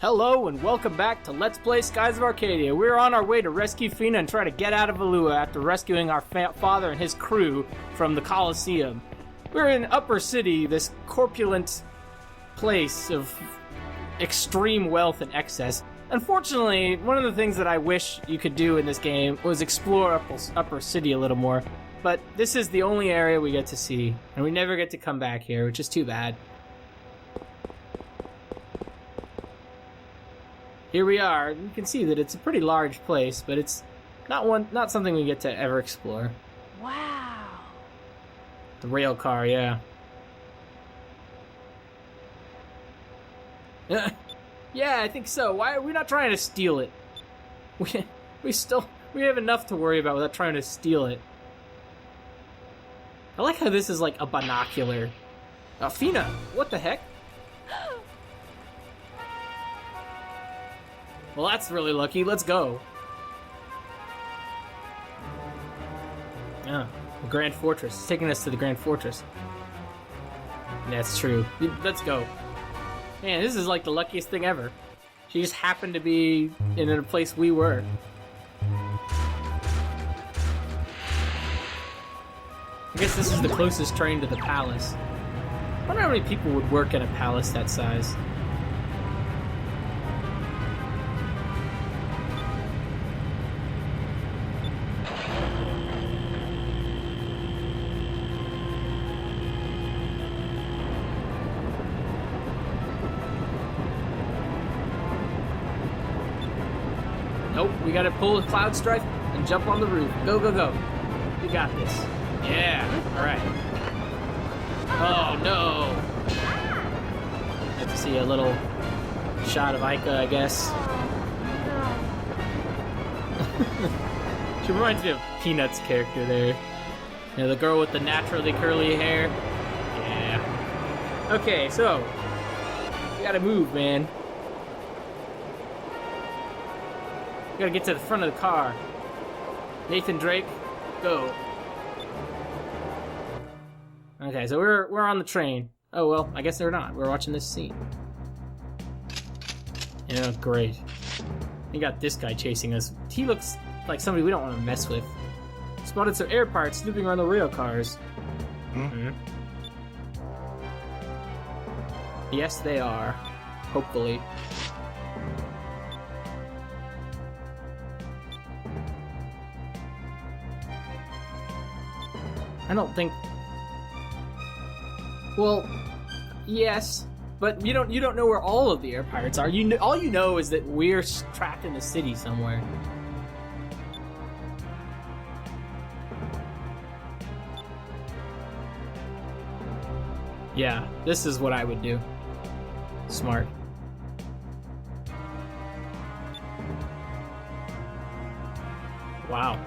Hello and welcome back to Let's Play Skies of Arcadia. We're on our way to rescue Fina and try to get out of Valua after rescuing our father and his crew from the Colosseum. We're in Upper City, this corpulent place of extreme wealth and excess. Unfortunately, one of the things that I wish you could do in this game was explore Upper City a little more, but this is the only area we get to see, and we never get to come back here, which is too bad. Here we are. You can see that it's a pretty large place, but it's not something we get to ever explore. Wow. The rail car, yeah. Yeah, I think so. Why are we not trying to steal it? We have enough to worry about without trying to steal it. I like how this is like a binocular. Fina, what the heck? Well, that's really lucky. Let's go. Yeah, the Grand Fortress. It's taking us to the Grand Fortress. That's true. Let's go. Man, this is like the luckiest thing ever. She just happened to be in a place we were. I guess this is the closest train to the palace. I wonder how many people would work in a palace that size. Nope, we gotta pull a cloud strife and jump on the roof. Go, go, go. We got this. Yeah, alright. Oh, no. Get to see a little shot of Aika, I guess. She reminds me of Peanut's character there. You know, the girl with the naturally curly hair. Yeah. Okay, so. We gotta move, man. We gotta get to the front of the car. Nathan Drake, go. Okay, so we're on the train. Oh well, I guess they're not. We're watching this scene. Yeah, great. We got this guy chasing us. He looks like somebody we don't want to mess with. Spotted some air parts snooping around the rail cars. Mm-hmm. Yes, they are. Hopefully. I don't think. Well, yes, but you don't know where all of the air pirates are. All you know is that we're trapped in the city somewhere. Yeah, this is what I would do. Smart. Wow.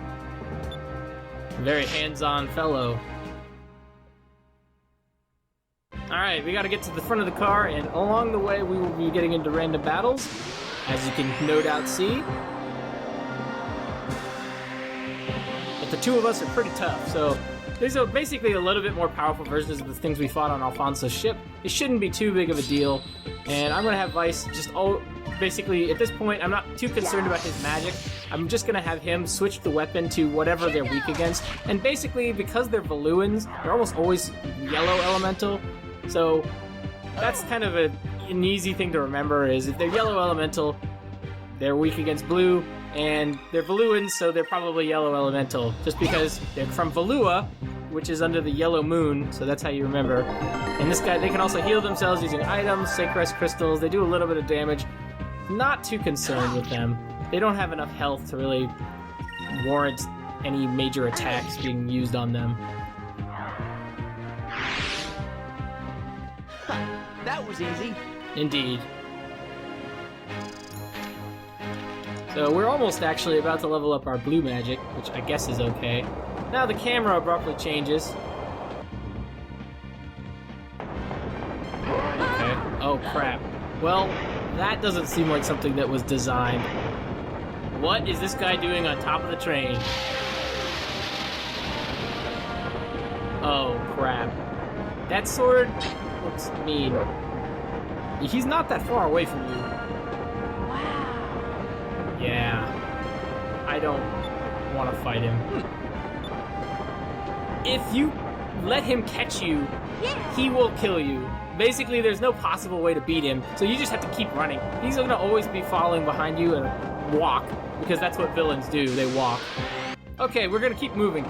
Very hands-on fellow. Alright, we gotta get to the front of the car, and along the way we will be getting into random battles, as you can no doubt see. But the two of us are pretty tough, so these are basically a little bit more powerful versions of the things we fought on Alfonso's ship. It shouldn't be too big of a deal, and I'm gonna have Vyse just basically, at this point, I'm not too concerned about his magic. I'm just gonna have him switch the weapon to whatever they're weak against. And basically, because they're Valuans, they're almost always yellow elemental. So that's kind of an easy thing to remember, is if they're yellow elemental, they're weak against blue, and they're Valuans, so they're probably yellow elemental. Just because they're from Valua, which is under the yellow moon, so that's how you remember. And this guy, they can also heal themselves using items, Sacred Crystals. They do a little bit of damage. Not too concerned with them. They don't have enough health to really warrant any major attacks being used on them. That was easy. Indeed. So we're almost actually about to level up our blue magic, which I guess is okay. Now the camera abruptly changes. Okay. Oh crap. Well, that doesn't seem like something that was designed. What is this guy doing on top of the train? Oh crap. That sword looks mean. He's not that far away from you. Yeah. I don't want to fight him. If you let him catch you, he will kill you. Basically, there's no possible way to beat him, so you just have to keep running. He's gonna always be following behind you and walk, because that's what villains do, they walk. Okay, we're gonna keep moving.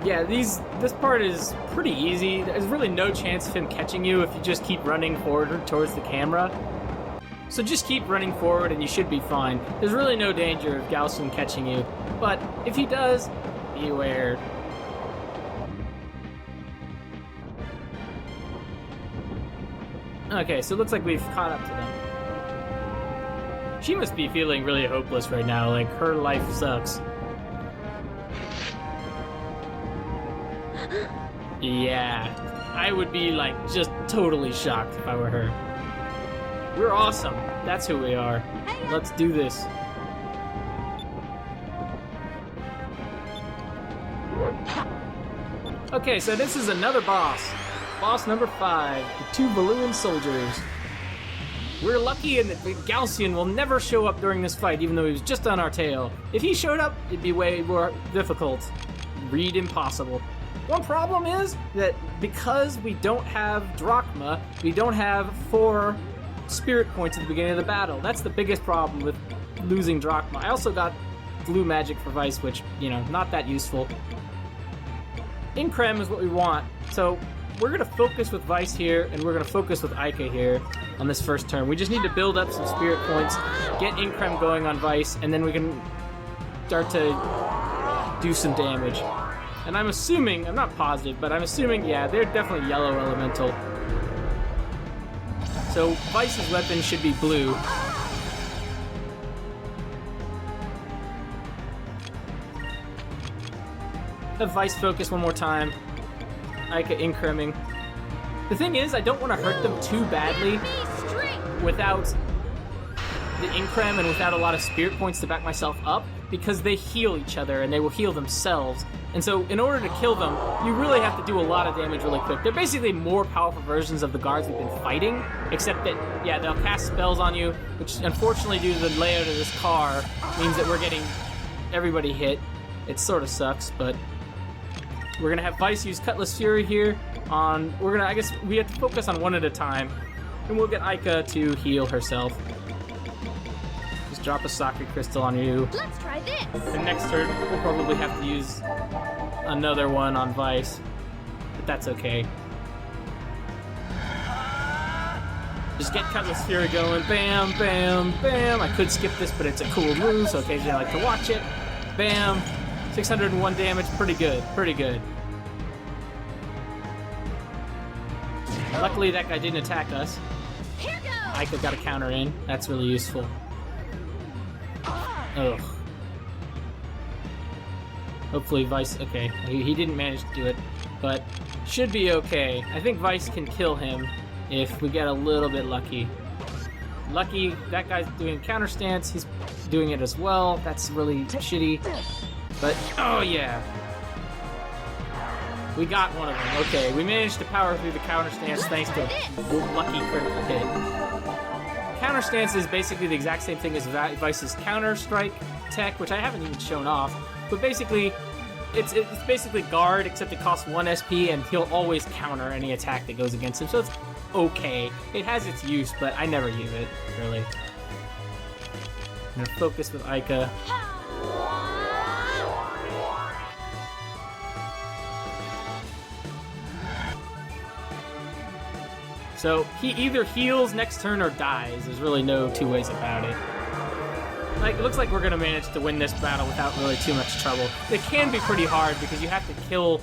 Yeah, this part is pretty easy. There's really no chance of him catching you if you just keep running forward towards the camera. So just keep running forward and you should be fine. There's really no danger of Gaussian catching you, but if he does, beware. Okay, so it looks like we've caught up to them. She must be feeling really hopeless right now, like her life sucks. Yeah, I would be like just totally shocked if I were her. We're awesome. That's who we are. Let's do this. Okay, so this is another boss. Boss number 5, the 2 balloon soldiers. We're lucky in that Gaussian will never show up during this fight, even though he was just on our tail. If he showed up, it'd be way more difficult. Read impossible. One problem is that because we don't have drachma, we don't have 4 spirit points at the beginning of the battle. That's the biggest problem with losing drachma. I also got blue magic for Vyse, which, you know, not that useful. Increm is what we want, so we're going to focus with Vyse here, and we're going to focus with Aika here on this first turn. We just need to build up some spirit points, get Increm going on Vyse, and then we can start to do some damage. And I'm assuming, I'm not positive, but I'm assuming, yeah, they're definitely yellow elemental. So Vyse's weapon should be blue. Have Vyse focus one more time. Aika increming. The thing is, I don't want to hurt them too badly without the increm and without a lot of spirit points to back myself up, because they heal each other and they will heal themselves. And so in order to kill them, you really have to do a lot of damage really quick. They're basically more powerful versions of the guards we've been fighting, except that, yeah, they'll cast spells on you, which unfortunately due to the layout of this car means that we're getting everybody hit. It sort of sucks, but we're gonna have Vyse use Cutlass Fury here on, I guess we have to focus on one at a time, and we'll get Aika to heal herself. Just drop a Sakura Crystal on you. Let's try this. The next turn, we'll probably have to use another one on Vyse, but that's okay. Just get Cutlass Fury going. Bam, bam, bam. I could skip this, but it's a cool move, so occasionally I like to watch it. Bam. 601 damage. Pretty good. Pretty good. Luckily, that guy didn't attack us. Here goes. Aika got a counter in. That's really useful. Ugh. Hopefully Vyse... Okay, he didn't manage to do it, but should be okay. I think Vyse can kill him if we get a little bit lucky. Lucky, that guy's doing counter stance. He's doing it as well. That's really shitty. But, oh yeah. We got one of them. Okay, we managed to power through the counter stance thanks to lucky critical hit. Counter stance is basically the exact same thing as Vyse's counter strike tech, which I haven't even shown off. But basically, it's basically guard, except it costs 1 SP, and he'll always counter any attack that goes against him. So it's okay. It has its use, but I never use it, really. I'm gonna focus with Aika. So he either heals next turn or dies. There's really no two ways about it. Like, it looks like we're gonna manage to win this battle without really too much trouble. It can be pretty hard because you have to kill...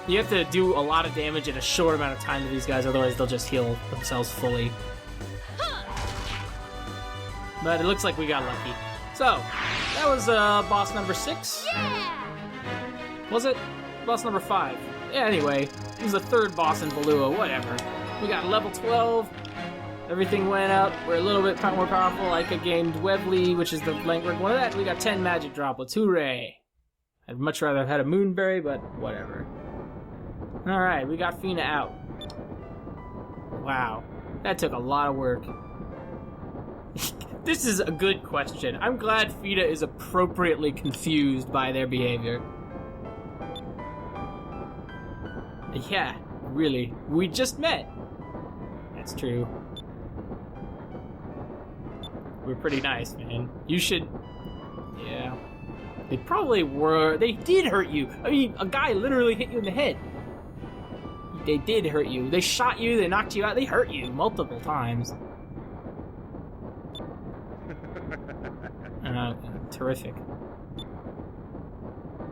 You have to do a lot of damage in a short amount of time to these guys, otherwise they'll just heal themselves fully. But it looks like we got lucky. So, that was boss number 6. Yeah. Was it? Boss number 5. Yeah, anyway, it was the 3rd boss in Balua, whatever. We got level 12. Everything went up. We're a little bit more powerful. Aika gained Webley, which is the Langberg one of that. We got 10 magic droplets. Hooray! I'd much rather have had a Moonberry, but whatever. Alright, we got Fina out. Wow. That took a lot of work. This is a good question. I'm glad Fina is appropriately confused by their behavior. Yeah, really. We just met. That's true. We're pretty nice, man. You should... Yeah. They probably were... They did hurt you. I mean, a guy literally hit you in the head. They did hurt you. They shot you, they knocked you out, they hurt you multiple times. Terrific.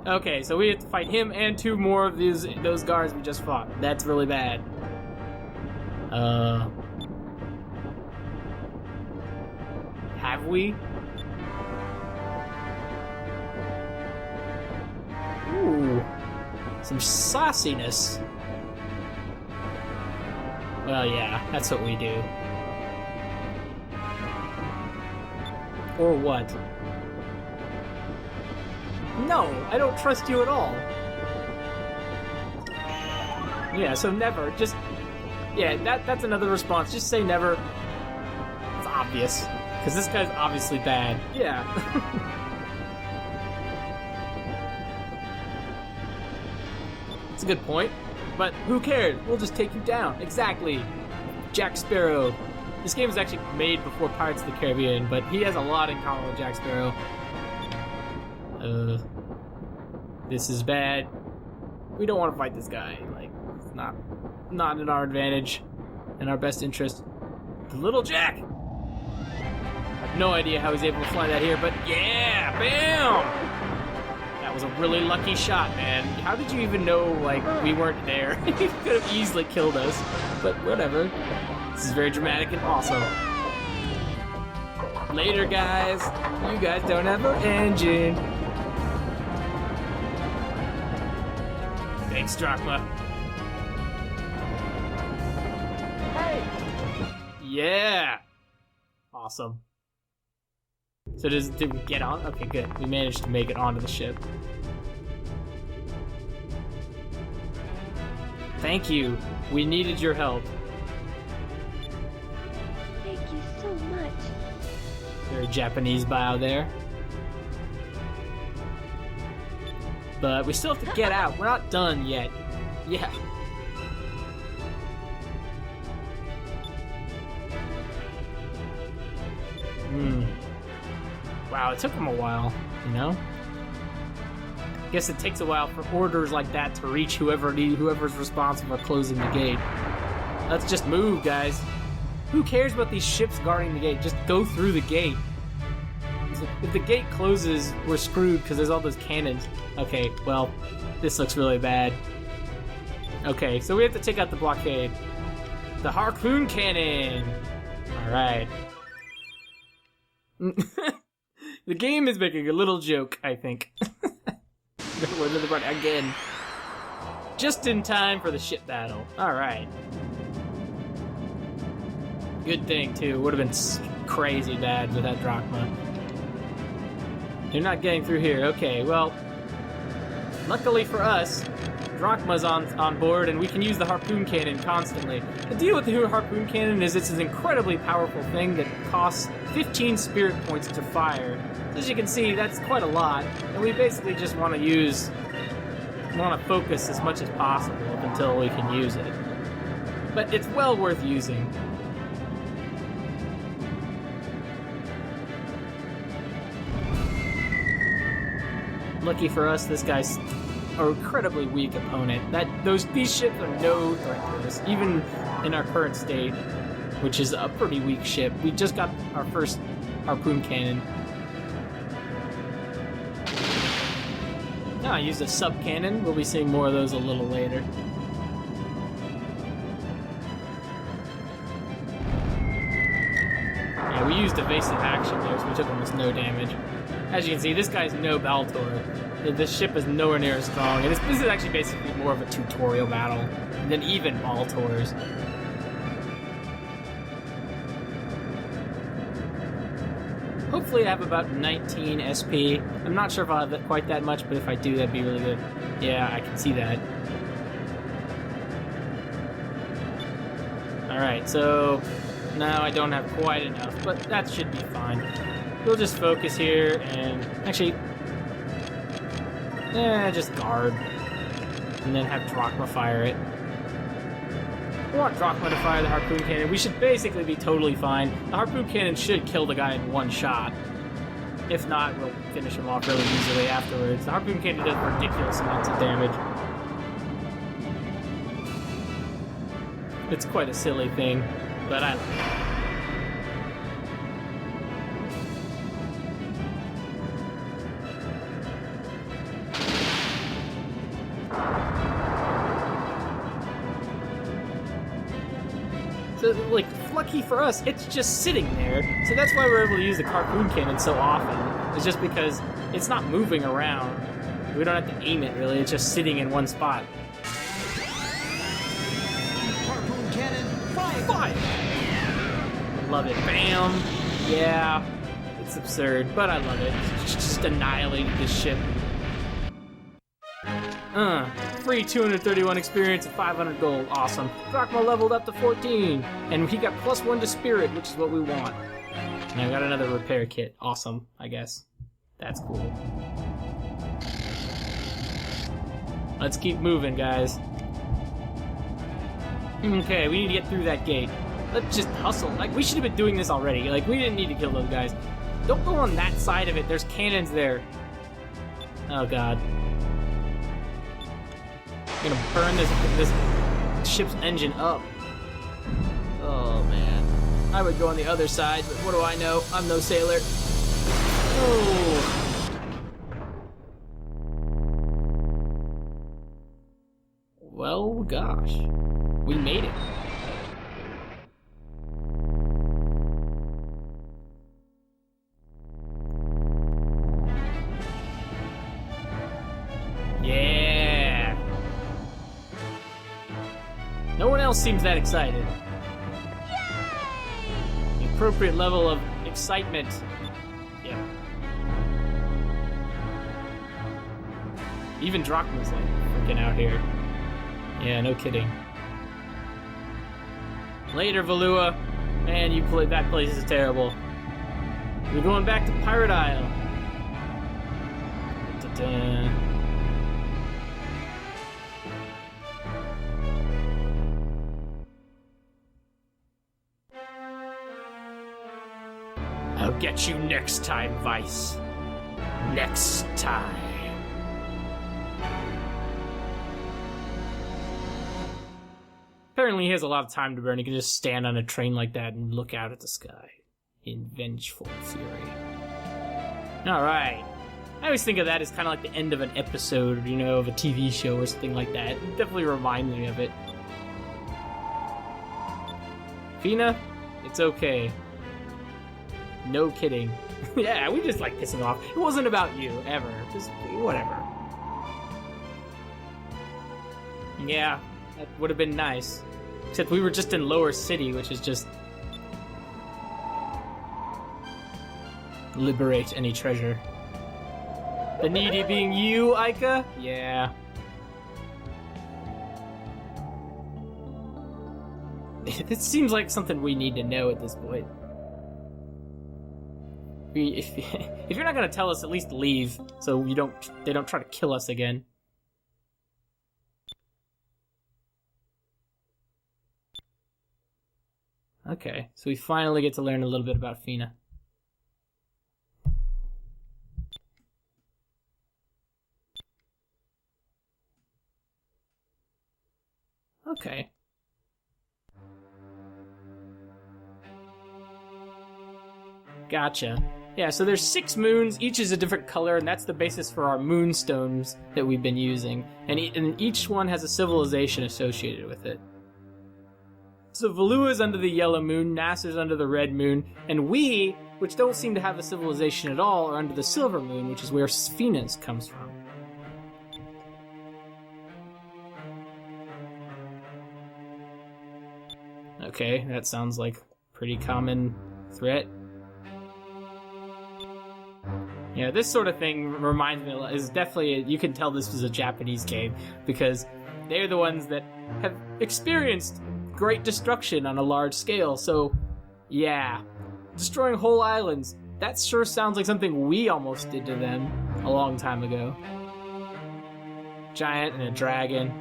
Okay, so we have to fight him and 2 more of those guards we just fought. That's really bad. Have we? Ooh. Some sauciness. Well, yeah, that's what we do. Or what? No, I don't trust you at all. Yeah, so never. Just... Yeah, that's another response. Just say never. It's obvious. Because this guy's obviously bad. Yeah. It's a good point. But who cares? We'll just take you down. Exactly. Jack Sparrow. This game was actually made before Pirates of the Caribbean, but he has a lot in common with Jack Sparrow. This is bad. We don't want to fight this guy. Like, it's not in our advantage, in our best interest. The little Jack! I have no idea how he's able to fly that here, but yeah! Bam! That was a really lucky shot, man. How did you even know, like, we weren't there? He could have easily killed us, but whatever. This is very dramatic and awesome. Later, guys. You guys don't have an engine. Thanks, Drachma. Hey! Yeah! Awesome. So did we get on? Okay, good. We managed to make it onto the ship. Thank you. We needed your help. Thank you so much. Very Japanese bow there. But we still have to get out. We're not done yet. Yeah. Wow, it took them a while, you know? I guess it takes a while for orders like that to reach whoever's responsible for closing the gate. Let's just move, guys. Who cares about these ships guarding the gate? Just go through the gate. If the gate closes, we're screwed because there's all those cannons. Okay, well, this looks really bad. Okay, so we have to take out the blockade. The harpoon cannon! Alright. The game is making a little joke, I think. We're to the front again. Just in time for the ship battle. Alright. Good thing, too. Would have been crazy bad without Drachma. You're not getting through here. Okay, well, luckily for us, Drachma's on board, and we can use the harpoon cannon constantly. The deal with the harpoon cannon is it's an incredibly powerful thing that costs 15 spirit points to fire. So as you can see, that's quite a lot, and we basically just want to focus as much as possible up until we can use it. But it's well worth using. Lucky for us, this guy's an incredibly weak opponent. These ships are no threat to us, even in our current state, which is a pretty weak ship. We just got our first harpoon cannon. Now I used a sub cannon. We'll be seeing more of those a little later. Yeah, we used evasive action there, so we took almost no damage. As you can see, this guy's no Baltor. This ship is nowhere near as strong, and this is actually basically more of a tutorial battle than even Baltor's. Hopefully I have about 19 SP. I'm not sure if I'll have quite that much, but if I do, that'd be really good. Yeah, I can see that. Alright, so No, I don't have quite enough, but that should be fine. We'll just focus here and... Actually... just guard. And then have Drachma fire it. We want Drachma to fire the Harpoon Cannon. We should basically be totally fine. The Harpoon Cannon should kill the guy in one shot. If not, we'll finish him off really easily afterwards. The Harpoon Cannon does ridiculous amounts of damage. It's quite a silly thing, but I like it. So, like, lucky for us, it's just sitting there. So that's why we're able to use the Harpoon Cannon so often. It's just because it's not moving around. We don't have to aim it, really. It's just sitting in one spot. Harpoon Cannon, Fire! Love it. Bam! Yeah. It's absurd, but I love it. It's just annihilated this ship. Free 231 experience and 500 gold. Awesome. Drachma leveled up to 14. And he got +1 to spirit, which is what we want. And I got another repair kit. Awesome, I guess. That's cool. Let's keep moving, guys. Okay, we need to get through that gate. Let's just hustle. Like, we should have been doing this already. Like, we didn't need to kill those guys. Don't go on that side of it. There's cannons there. Oh, God. I'm gonna burn this ship's engine up. Oh, man. I would go on the other side, but what do I know? I'm no sailor. Oh. Well, gosh. We made it. Yeah. No one else seems that excited. The appropriate level of excitement. Yep. Even Drachma's like freaking out here. Yeah, no kidding. Later, Valua. Man, that place is terrible. We're going back to Pirate Isle. Da-da. I'll get you next time, Vyse. Next time. Apparently he has a lot of time to burn. He can just stand on a train like that and look out at the sky in vengeful fury. Alright. I always think of that as kind of like the end of an episode, you know, of a TV show or something like that. It definitely reminds me of it. Fina, it's okay. No kidding. Yeah, we just like pissing off. It wasn't about you, ever. Just whatever. Yeah, that would have been nice. Except we were just in Lower City, which is just... liberate any treasure. The needy being you, Aika? Yeah. This seems like something we need to know at this point. If you're not gonna tell us, at least leave, so they don't try to kill us again. Okay, so we finally get to learn a little bit about Fina. Okay. Gotcha. Yeah, so there's 6 moons, each is a different color, and that's the basis for our moonstones that we've been using. And each one has a civilization associated with it. So Valua's under the yellow moon, Nasser's under the red moon, and we, which don't seem to have a civilization at all, are under the silver moon, which is where Fina's comes from. Okay, that sounds like a pretty common threat. Yeah, this sort of thing reminds me, is definitely, you can tell this was a Japanese game, because they're the ones that have experienced great destruction on a large scale, so Yeah. Destroying whole islands. That sure sounds like something we almost did to them a long time ago. Giant and a dragon.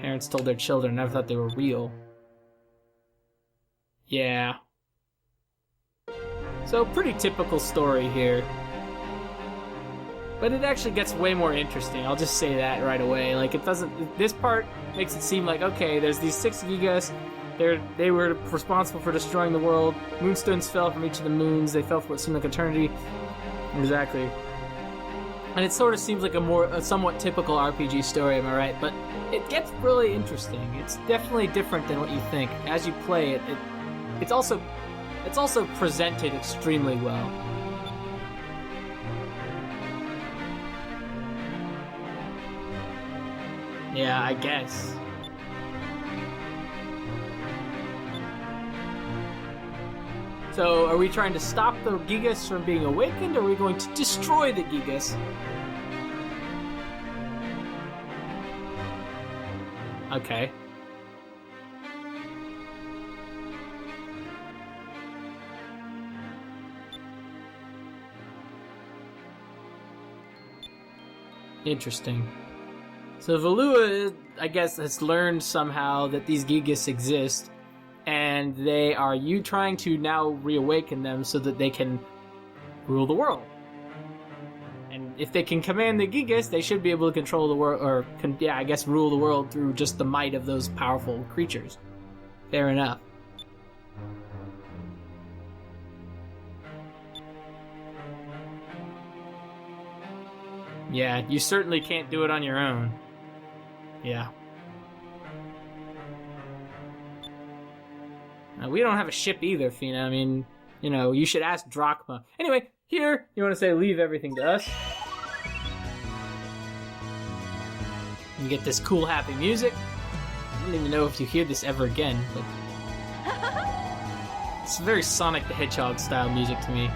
Parents told their children, never thought they were real. Yeah. So, pretty typical story here. But it actually gets way more interesting, I'll just say that right away. Like, it doesn't... This part makes it seem like, okay, there's these 6 Gigas, they were responsible for destroying the world, moonstones fell from each of the moons, they fell for what seemed like eternity. Exactly. And it sort of seems like a somewhat typical RPG story, am I right? But it gets really interesting. It's definitely different than what you think. As you play it, it's also presented extremely well. Yeah, I guess. So, are we trying to stop the Gigas from being awakened, or are we going to destroy the Gigas? Okay. Interesting. So Valua, I guess, has learned somehow that these Gigas exist, and they are you trying to now reawaken them so that they can rule the world. And if they can command the Gigas, they should be able to control the world, or I guess rule the world through just the might of those powerful creatures. Fair enough. Yeah, you certainly can't do it on your own. Yeah. We don't have a ship either, Fina. I mean, you know, you should ask Drachma. Anyway, here, you want to say leave everything to us. You get this cool, happy music. I don't even know if you hear this ever again, but... It's very Sonic the Hedgehog style music to me.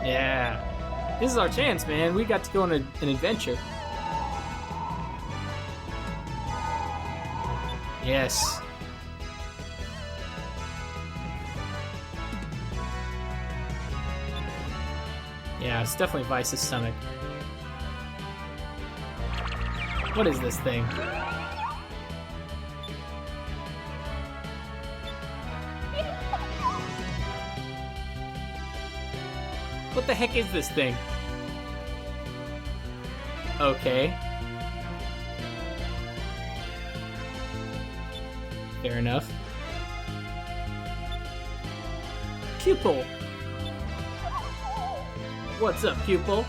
Yeah. This is our chance, man. We got to go on an adventure. Yes. Yeah, it's definitely Vyse's stomach. What is this thing? What the heck is this thing? Okay. Fair enough. Pupil! What's up, Pupil?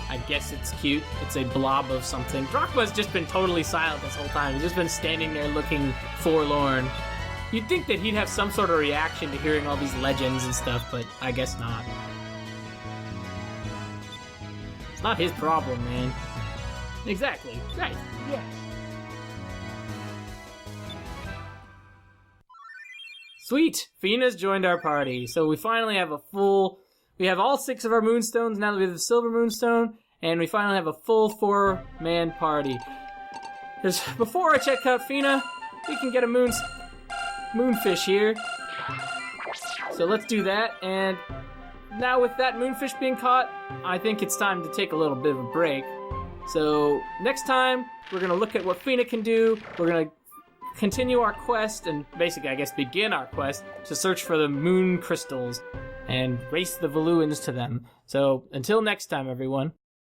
I guess it's cute. It's a blob of something. Drachma's just been totally silent this whole time. He's just been standing there looking forlorn. You'd think that he'd have some sort of reaction to hearing all these legends and stuff, but I guess not. It's not his problem, man. Exactly. Right. Yeah. Sweet! Fina's joined our party. So we finally have we have all 6 of our moonstones now that we have the silver moonstone, and we finally have a full 4-man party. Because before I check out Fina, we can get a moonfish here. So let's do that, and now with that moonfish being caught, I think it's time to take a little bit of a break. So next time, we're going to look at what Fina can do. We're going to continue our quest, and basically, I guess, begin our quest to search for the moon crystals and race the Valuans to them. So until next time, everyone.